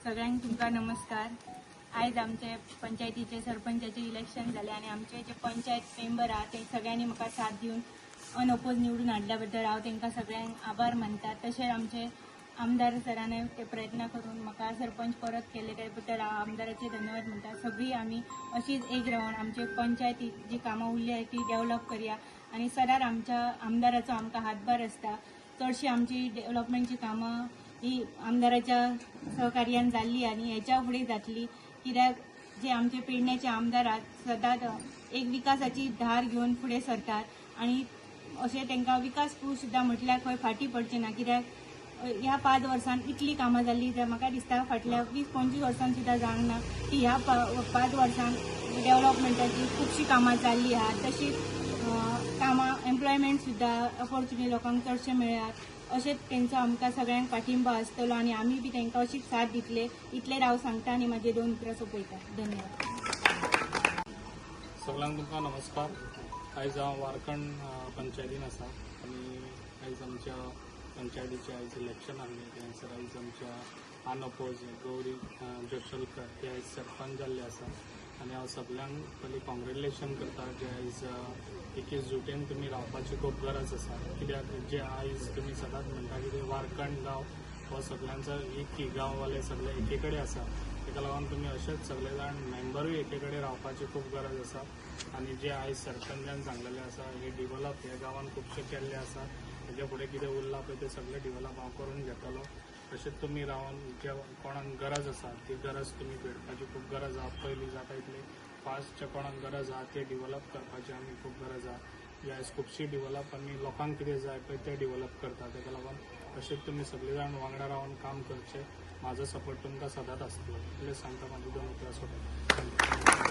सगळ्यांक तुमका नमस्कार। आज आमचे पंचायतीचे सरपंचाचे इलेक्शन झाले आणि आमचे जे पंचायत मेंबर आहात ते सगळ्यांनी म्हाका साथ दिवन अनअपोज निवडून हाडल्याबद्दल हांव तांकां सगळ्यांक आभार मानता। तशेंच आमचे आमदार सरांनी ते प्रयत्न करून म्हाका सरपंच परत केले त्या बद्दल हांव आमदाराचे धन्यवाद म्हणटा। सगळी आमी अशीच एक रावन आमचे पंचायती जी कामां उरली आहेत ती डेव्हलप करूया आणि सदांच आमच्या आमदाराचो आमकां हातभार आसता। चडशी आमची डेव्हलपमेंटची कामां ही आमदाराच्या सहकार्यान जाल्ली आणि ह्याच्या फुडें जातली, कित्याक जे आमचे पेडण्याचे आमदार आहात सदांच एक विकासाची धार घेवन फुडें सरतात आणि अशें तांकां विकास सुद्दां म्हटल्यार खंय फाटी पडचें ना, कित्याक ह्या 5 वर्सांत इतली कामां जाल्ली तर म्हाका दिसता फाटल्या 20-25 वर्सांत सुद्दां जावंक ना की ह्या 5 वर्सांत डेव्हलपमेंटाची खुबशीं कामां जाल्ली आहात। तशीच कामां एम्प्लॉयमेंट सुद्दां ऑपॉर्च्युनिटी लोकांक चडशे मेळ्ळ्यात। अशेंच तेंचो आमकां सगळ्यांक पाठिंबा आसतलो आणि आमी बी तांकां अशीच साथ दितले इतलें हांव सांगता आणि म्हाजे 2 उतरां सोंपयता। धन्यवाद। सगळ्यांक तुमकां नमस्कार। आयज हांव वारकण पंचायतीन आसा आणि आयज आमच्या पंचायतीचे आयज इलेक्शन आसलें थंयसर आयज आमच्या अनअपोज गौरी जोशलकर हे आयज सरपंच जाल्ले आसा आणि हांव सगळ्यांक पयलीं कॉंग्रेच्युलेशन करता जे आयज एकेच जुटेन तुमी रावपाची खूब गरज आसा। कित्याक जे आयज तुमी सदांच म्हणटा की वारकण गांव हो सगळ्यांचो एक गांववाले सगळे एके कडेन आसा, ताका लागून तुमी अशेंच सगळे जाण मेंबरूय एके कडेन रावपाची खूब गरज आसा। आणि जे आयज सरपंचान सांगलेले आसा हे डिव्हलप हे गांवान खुबशे केल्ले आसा, हेजे फुडें कितें उरलां पळय ते सगळे डिव्हलप हांव करून घेतलो। तशेंच तुमी रावन जे कोणाक गरज आसा ती गरज तुमी फेडपाची खूब गरज आहा। पयलीं जाता इतली फास्ट जे कोणाक गरज आहा ते डिव्हलप करपाची आमी खूब गरज आहा। जे आयज खुबशी डिव्हलप आमी लोकांक कितें जाय पळय ते डिव्हलप करता, ताका लागून तशेंच तुमी सगळे जाण वांगडा रावन काम करचें। म्हाजो सपोर्ट तुमकां सदांच आसतलो। इतलें सांगता म्हाजी 2 उतरां सोंपयता।